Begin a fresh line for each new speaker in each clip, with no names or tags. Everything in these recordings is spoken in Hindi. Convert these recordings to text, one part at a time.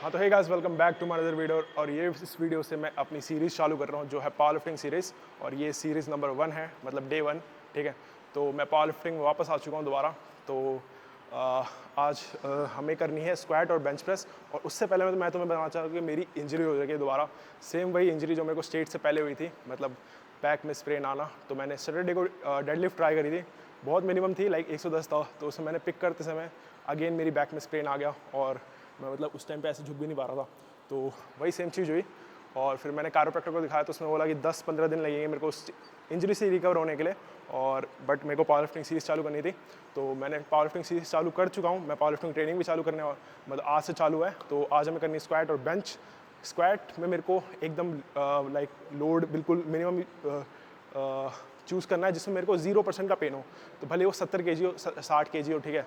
हाँ तो hey guys, welcome back to my other video. और ये इस वीडियो से मैं अपनी सीरीज़ चालू कर रहा हूँ जो है पावर लिफ्टिंग सीरीज़, और ये सीरीज़ नंबर 1 है, मतलब डे 1। ठीक है, तो मैं पावर लिफ्टिंग में वापस आ चुका हूँ दोबारा। तो आज हमें करनी है स्क्वाट और बेंच प्रेस। और उससे पहले मैं तुम्हें बताना चाहता हूँ कि मेरी इंजरी हो गई दोबारा, सेम वही इंजरी जो मेरे को स्टेट से पहले हुई थी, मतलब बैक में स्प्रेन आना। तो मैंने सैटरडे को डेडलिफ्ट ट्राई करी थी, बहुत मिनिमम थी, लाइक 110 था। तो उसे मैंने पिक करते समय अगेन मेरी बैक में स्प्रेन आ गया और मैं मतलब उस टाइम पे ऐसे झुक भी नहीं पा रहा था। तो वही सेम चीज़ हुई। और फिर मैंने कायरोप्रैक्टर को दिखाया तो उसने बोला कि 10-15 दिन लगेंगे मेरे को उस इंजरी से रिकवर होने के लिए। और बट मेरे को पावर लिफ्टिंग सीरीज़ चालू करनी थी, तो मैंने पावर लिफ्टिंग सीरीज़ चालू कर चुका हूँ। मैं पावर लिफ्टिंग ट्रेनिंग भी चालू करने मतलब आज से चालू है। तो आज हमें करनी स्क्वाट और बेंच। स्क्वाट में मेरे को एकदम लाइक लोड बिल्कुल मिनिमम चूज़ करना है जिसमें मेरे को 0% का पेन हो। तो भले वो 70 kg हो, 60 kg हो, ठीक है,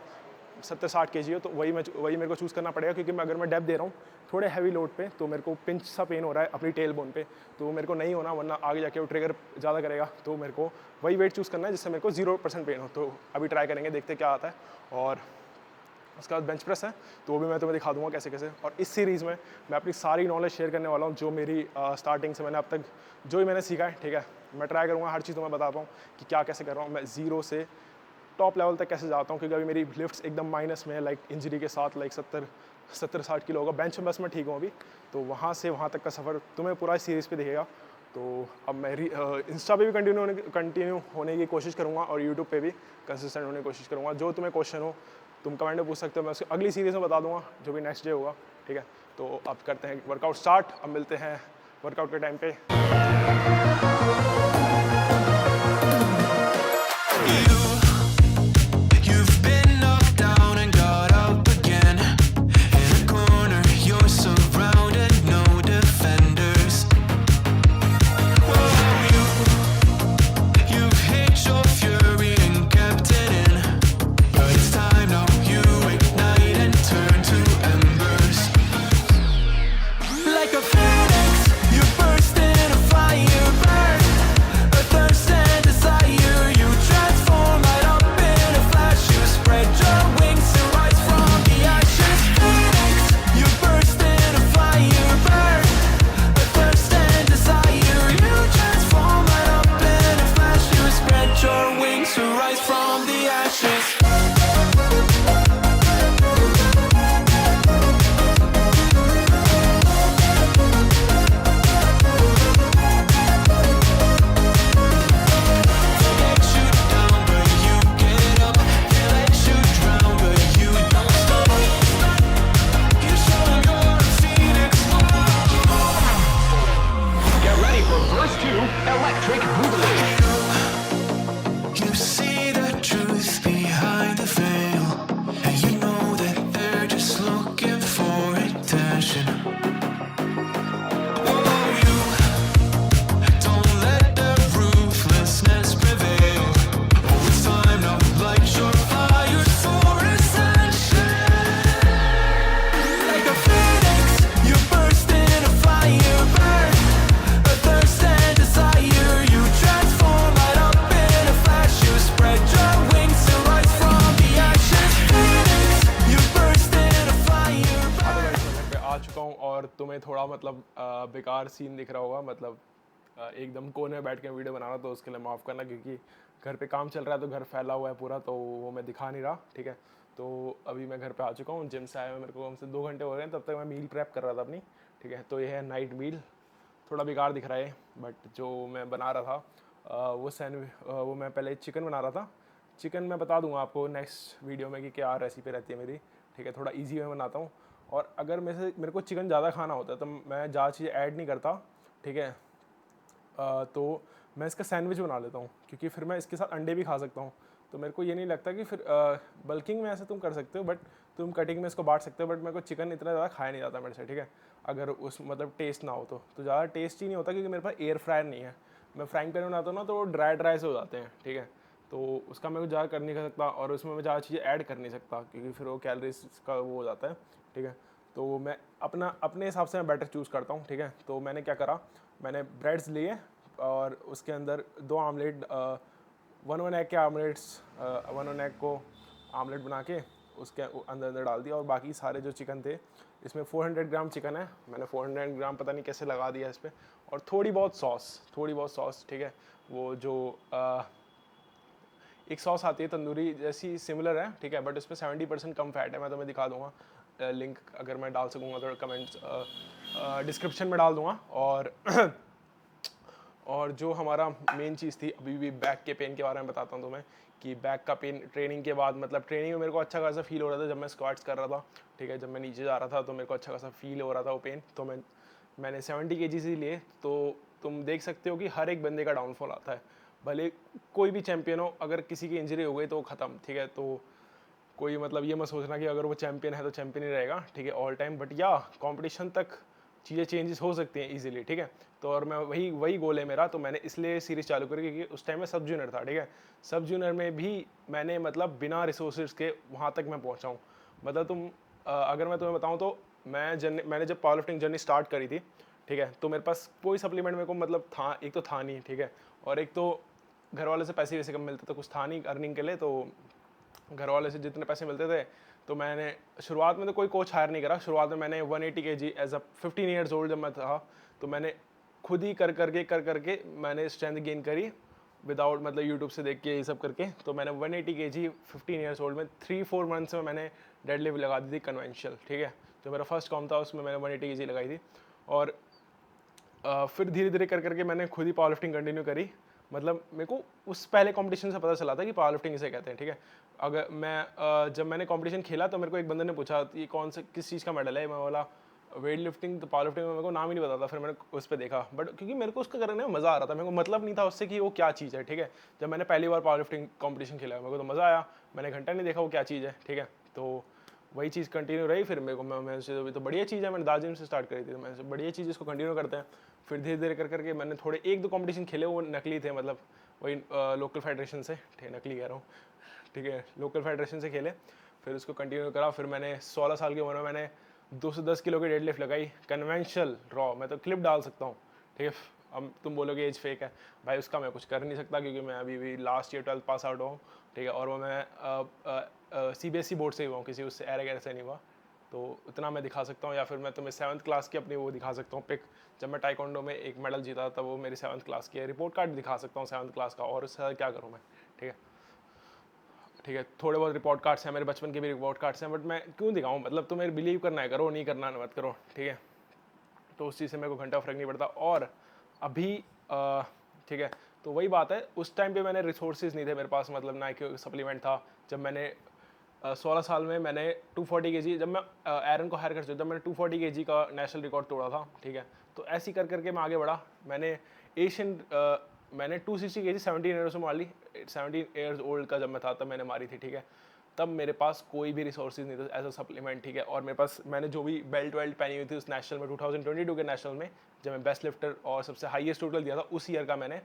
70-60 kg हो, तो वही मेरे को चूज़ करना पड़ेगा। क्योंकि मैं अगर मैं डेप दे रहा हूँ थोड़े हैवी लोड पे तो मेरे को पिंच सा पेन हो रहा है अपनी टेल बोन पे, तो मेरे को नहीं होना, वरना आगे जाके वो ट्रिगर ज़्यादा करेगा। तो मेरे को वही वेट चूज़ करना है जिससे मेरे को 0% पेन हो। तो अभी ट्राई करेंगे, देखते क्या आता है। और उसके बाद बेंच प्रेस है, तो वो भी मैं तुम्हें दिखा दूंगा कैसे कैसे। और इस सीरीज़ में मैं अपनी सारी नॉलेज शेयर करने वाला हूँ जो मेरी स्टार्टिंग से मैंने अब तक जो ही मैंने सीखा है। ठीक है, मैं ट्राई करूँगा हर चीज़ तुम्हें बताता हूँ कि क्या कैसे कर रहा हूँ मैं, ज़ीरो से टॉप लेवल तक कैसे जाता हूँ। क्योंकि अभी मेरी लिफ्ट्स एकदम माइनस में है, लाइक इंजरी के साथ, लाइक 70-60 किलो होगा। बेंच में बस मैं ठीक हूँ अभी। तो वहाँ से वहाँ तक का सफ़र तुम्हें पूरा इस सीरीज़ पे दिखेगा। तो अब मैं इंस्टा पे भी कंटिन्यू होने की कोशिश करूँगा और यूट्यूब पे भी कंसिस्टेंट होने की कोशिश करूँगा। जो तुम्हें क्वेश्चन हो तुम कमेंट में पूछ सकते हो, मैं उसकी अगली सीरीज़ में बता दूंगा जो भी नेक्स्ट डे होगा। ठीक है, तो अब करते हैं वर्कआउट स्टार्ट। अब मिलते हैं वर्कआउट के टाइम पे। और तुम्हें थोड़ा मतलब बेकार सीन दिख रहा होगा, मतलब एकदम कोने में बैठ के वीडियो बना रहा, तो उसके लिए माफ़ करना। क्योंकि घर पे काम चल रहा है तो घर फैला हुआ है पूरा, तो वो मैं दिखा नहीं रहा। ठीक है, तो अभी मैं घर पे आ चुका हूँ, जिम से आया हुआ मेरे को कम से 2 घंटे हो गए हैं। तब तक मैं मील प्रेप कर रहा था अपनी। ठीक है, तो ये है नाइट मील। थोड़ा बेकार दिख रहा है, बट जो मैं बना रहा था वो मैं पहले चिकन बना रहा था। चिकन मैं बता दूंगा आपको नेक्स्ट वीडियो में कि क्या रेसिपी रहती है मेरी। ठीक है, थोड़ा इजी में बनाता हूँ। और अगर मेरे को चिकन ज़्यादा खाना होता है तो मैं ज़्यादा चीज़ ऐड नहीं करता। ठीक है, तो मैं इसका सैंडविच बना लेता हूँ, क्योंकि फिर मैं इसके साथ अंडे भी खा सकता हूँ। तो मेरे को ये नहीं लगता कि फिर बल्किंग में ऐसे तुम कर सकते हो, बट तुम कटिंग में इसको बांट सकते हो। बट मेरे को चिकन इतना ज़्यादा खाया नहीं जाता मेरे से। ठीक है, अगर उस मतलब टेस्ट ना हो तो ज़्यादा टेस्ट ही नहीं होता, क्योंकि मेरे पास एयर फ्रायर नहीं है। मैं फ्राइंग पैन बनाता हूँ ना, तो वो ड्राई से हो जाते हैं। ठीक है, तो उसका मैं कुछ ज़्यादा कर नहीं कर सकता, और उसमें मैं ज़्यादा चीज़ें ऐड कर नहीं सकता, क्योंकि फिर वो कैलोरीज का वो हो जाता है। ठीक है, तो मैं अपने हिसाब से मैं बैटर चूज़ करता हूँ। ठीक है, तो मैंने क्या करा, मैंने ब्रेड्स लिए और उसके अंदर 2 आमलेट, 1 एग के आमलेट्स, 1 एग को आमलेट बना के उसके अंदर डाल दिया। और बाकी सारे जो चिकन थे इसमें 400 ग्राम चिकन है, मैंने 400 ग्राम पता नहीं कैसे लगा दिया इस पर, और थोड़ी बहुत सॉस, ठीक है। वो जो एक सॉस आती है तंदूरी जैसी, सिमिलर है, ठीक है, बट इसमें 70% कम फैट है। मैं तुम्हें दिखा दूंगा लिंक, अगर मैं डाल सकूँगा तो कमेंट्स डिस्क्रिप्शन में डाल दूंगा। और जो हमारा मेन चीज़ थी, अभी भी बैक के पेन के बारे में बताता हूँ तुम्हें, कि बैक का पेन ट्रेनिंग के बाद, मतलब ट्रेनिंग में मेरे को अच्छा खासा फील हो रहा था जब मैं स्क्वाट्स कर रहा था, ठीक है, जब मैं नीचे जा रहा था तो मेरे को अच्छा खासा फील हो रहा था वो पेन। तो मैंने 70 kg ही लिए। तो तुम देख सकते हो कि हर एक बंदे का डाउनफॉल आता है, भले कोई भी चैंपियन हो, अगर किसी की इंजरी हो गई तो वो ख़त्म, ठीक है। तो कोई मतलब ये मत सोचना कि अगर वो चैंपियन है तो चैंपियन ही रहेगा, ठीक है, ऑल टाइम, बट या कंपटीशन तक चीज़ें चेंजेस हो सकती हैं इजीली, ठीक है। तो और मैं वही गोल है मेरा, तो मैंने इसलिए सीरीज़ चालू करी क्योंकि उस टाइम में सब जूनियर था, ठीक है। सब जूनियर में भी मैंने मतलब बिना रिसोर्सेज के वहाँ तक मैं पहुँचा हूँ। मतलब अगर मैं तुम्हें बताऊँ तो मैंने जब पावर लिफ्टिंग जर्नी स्टार्ट करी थी, ठीक है, तो मेरे पास कोई सप्लीमेंट मेरे को मतलब था, एक तो था नहीं, ठीक है, और एक तो घर वाले से पैसे वैसे कम मिलते, तो कुछ था नहीं अर्निंग के लिए। तो घर वाले से जितने पैसे मिलते थे, तो मैंने शुरुआत में तो कोई कोच हायर नहीं करा। शुरुआत में मैंने 180 kg as a 15 years old जब मैं था, तो मैंने खुद ही कर करके मैंने स्ट्रेंथ गेन करी विदाउट मतलब यूट्यूब से देख के ये सब करके। तो मैंने 180 kg 15 ईयर्स ओल्ड में 3-4 मंथ्स में मैंने डेड लिफ्ट लगा दी थी कन्वेंशनल, ठीक है। जो मेरा फर्स्ट कॉम था उसमें मैंने 180 kg लगाई थी। और फिर धीरे धीरे करके मैंने खुद ही पावर लिफ्टिंग कंटिन्यू करी। मतलब मेरे को उस पहले कंपटीशन से पता चला था कि पावर लिफ्टिंग इसे कहते हैं, ठीक है। अगर मैं जब मैंने कंपटीशन खेला तो मेरे को एक बंदे ने पूछा ये कौन से किस चीज़ का मेडल है, मैं बोला वेट लिफ्टिंग। तो पावर लिफ्टिंग में मेरे को नाम ही नहीं पता था। फिर मैंने उस पर देखा, बट क्योंकि मेरे को उसका करने में मज़ा आ रहा था, मेरे को मतलब नहीं था उससे कि वो क्या चीज़ है, ठीक है। जब मैंने पहली बार पावर लिफ्टिंग कॉम्पिटिशन खेला मेरे को तो मज़ा आया, मैंने घंटा नहीं देखा वो क्या चीज़ है, ठीक है। तो वही चीज़ कंटिन्यू रही। फिर मेरे को मैं अभी तो बढ़िया चीज़ है, मैंने दार्जिलिंग से स्टार्ट करी थी, तो मैं बढ़िया चीज़ इसको कंटिन्यू करते हैं। फिर धीरे धीरे करके मैंने थोड़े 1-2 कंपटीशन खेले, वो नकली थे, मतलब वही लोकल फेडरेशन से, ठीक नकली कह रहा हूँ, ठीक है, लोकल फेडरेशन से खेले। फिर उसको कंटिन्यू करा। फिर मैंने 16 साल की उम्र में मैंने 210 किलो की डेड लिफ्ट लगाई कन्वेंशनल रॉ। मैं तो क्लिप डाल सकता हूँ, ठीक है। अब तुम बोलोगे एज फेक है भाई, उसका मैं कुछ कर नहीं सकता क्योंकि मैं अभी भी last year 12th pass out हूँ, ठीक है। और वो मैं CBSE बोर्ड से ही हुआ हूँ, किसी उससे एरे से नहीं हुआ। तो इतना मैं दिखा सकता हूँ, या फिर मैं तुम्हें 7th क्लास की अपनी वो दिखा सकता हूँ पिक, जब मैं टाइकोंडो में एक मेडल जीता था, वो मेरी 7th क्लास की है। रिपोर्ट कार्ड दिखा सकता हूँ 7th क्लास का, और उससे क्या करूँ मैं, ठीक है, ठीक है। थोड़े बहुत रिपोर्ट कार्ड्स हैं, मेरे बचपन के भी रिपोर्ट कार्ड्स हैं, बट मैं क्यों दिखाऊँ, मतलब तुम्हें बिलीव करना है करो, नहीं करना मत करो, ठीक है। तो उस चीज़ से मेरे को घंटा फर्क नहीं पड़ता। और अभी ठीक है, तो वही बात है, उस टाइम पे मैंने रिसोर्सेज नहीं थे मेरे पास, मतलब ना कि सप्लीमेंट था। जब मैंने 16 साल में मैंने 240 kg, जब मैं एरन को हायर कर चुका, जब मैंने 240 kg का नेशनल रिकॉर्ड तोड़ा था, ठीक है। तो ऐसे ही करके मैं आगे बढ़ा। मैंने मैंने 260 kg 17 ईयर्स में मार ली। 17 ईयर्स ओल्ड का जब मैं था तब मैंने मारी थी, ठीक है। तब मेरे पास कोई भी रिसोर्सेज नहीं था एज अ सप्लीमेंट, ठीक है। और मेरे पास मैंने जो भी बेल्ट पहनी हुई थी उस नेशनल में 2022 के नेशनल में, जब मैं बेस्ट लिफ्टर और सबसे हाईएस्ट टोटल दिया था उस ईयर का, मैंने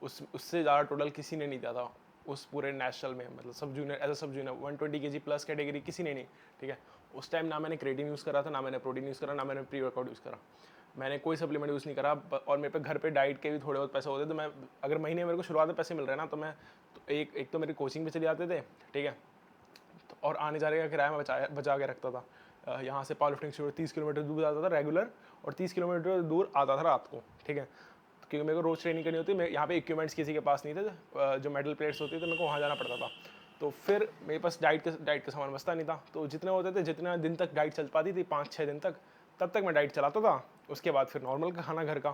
उससे ज़्यादा टोटल किसी ने नहीं दिया था उस पूरे नेशनल में, मतलब सब जूनियर एज अ सब जूनियर 120 kg प्लस कैटेगरी किसी ने नहीं, ठीक है। उस टाइम ना मैंने क्रेटिन यूज़ करा था, ना मैंने प्रोटीन यूज़ करा, ना मैंने प्री वर्कआउट यूज़ करा, मैंने कोई सप्लीमेंट यूज़ नहीं करा। और मेरे पे घर पे डाइट के भी थोड़े बहुत पैसे होते, तो मैं अगर महीने मेरे को शुरुआत में पैसे मिल रहे हैं ना, तो मैं तो एक तो मेरी कोचिंग पे चले जाते थे, ठीक है। तो और आने जाने का किराया मैं बचा के रखता था। यहाँ से पावर लिफ्टिंग स्टूडियो 30 किलोमीटर दूर जाता था रेगुलर, और 30 किलोमीटर दूर आता था रात को, ठीक है। क्योंकि मेरे को रोज़ ट्रेनिंग करनी होती, मैं यहाँ पे इक्विपमेंट्स किसी के पास नहीं थे, जो मेडल प्लेट्स होती थी मेरे को वहाँ जाना पड़ता था। तो फिर मेरे पास डाइट का सामान बचता नहीं था, तो जितने होते थे, जितना दिन तक डाइट चल पाती थी 5-6 दिन तक, तब तक मैं डाइट चलाता था। उसके बाद फिर नॉर्मल का खाना घर का,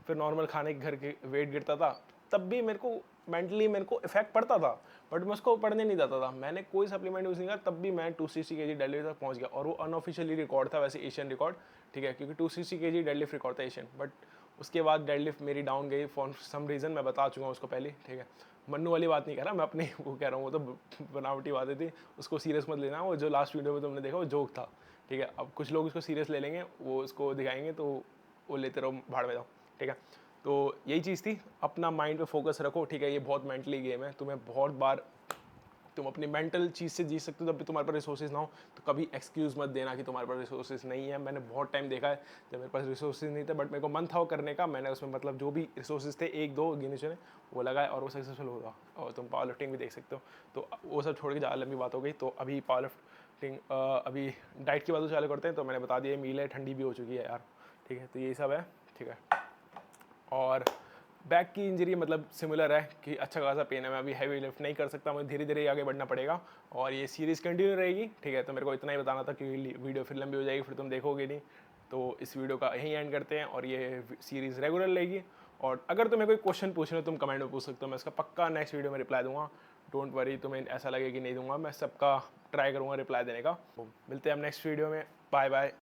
फिर नॉर्मल खाने के घर के वेट गिरता था। तब भी मेरे को मेंटली मेरे को इफेक्ट पड़ता था, बट मैं उसको पढ़ने नहीं जाता था। मैंने कोई सप्लीमेंट यूज़ नहीं करा, तब भी मैं 260 kg डेडलिफ्ट तक पहुंच गया। और वो अनऑफिशियली रिकॉर्ड था वैसे, एशियन रिकॉर्ड, ठीक है, क्योंकि 260 kg डेडलिफ्ट रिकॉर्ड था एशियन। बट उसके बाद डेडलिफ्ट मेरी डाउन गई फॉर सम रीज़न, मैं बता चुका हूँ उसको पहले, ठीक है। मन्नू वाली बात नहीं कह रहा मैं, अपनी वो कह रहा हूँ, वो तो बनावटी बातें थी, उसको सीरियस मत लेना। वो जो लास्ट वीडियो में तुमने देखा वो जोक था, ठीक है। अब कुछ लोग उसको सीरियस ले लेंगे, वो उसको दिखाएंगे, तो वो लेते रहो, भाड़ में जाओ, ठीक है। तो यही चीज़ थी, अपना माइंड पे फोकस रखो, ठीक है। ये बहुत मेंटली गेम है, तुम्हें बहुत बार तुम अपनी मेंटल चीज़ से जी सकते हो, जब भी तुम्हारे पास रिसोर्सेज ना हो। तो कभी एक्सक्यूज़ मत देना कि तुम्हारे पास रिसोर्सेज नहीं है। मैंने बहुत टाइम देखा है जब मेरे पास रिसोर्सेज नहीं थे, बट मेरे को मन था वो करने का, मैंने उसमें मतलब जो भी रिसोर्सेज थे 1-2 गिने चुने वो लगाए, और वो सक्सेसफुल होगा। और तुम पावर लिफ्टिंग भी देख सकते हो। तो वो सब छोड़ के ज़्यादा लंबी बात हो गई। तो अभी ठीक अभी डाइट की बात तो चालू करते हैं। तो मैंने बता दिया मील है, ठंडी भी हो चुकी है यार, ठीक है। तो यही सब है, ठीक है। और बैक की इंजरी मतलब सिमिलर है कि अच्छा खासा पेन है, मैं अभी हैवी लिफ्ट नहीं कर सकता, मुझे धीरे धीरे आगे बढ़ना पड़ेगा और ये सीरीज़ कंटिन्यू रहेगी, ठीक है। तो मेरे को इतना ही बताना था कि वीडियो फिर लंबी हो जाएगी, फिर तुम देखोगे नहीं। तो इस वीडियो का यहीं एंड करते हैं और ये सीरीज़ रेगुलर रहेगी। और अगर तुम्हें कोई क्वेश्चन पूछना हो तुम कमेंट में पूछ सकते हो, मैं इसका पक्का नेक्स्ट वीडियो में रिप्लाई दूंगा। डोंट वरी, तुम्हें ऐसा लगे कि नहीं दूंगा, मैं सबका ट्राई करूँगा रिप्लाई देने का। तो मिलते हैं हम नेक्स्ट वीडियो में, बाय बाय।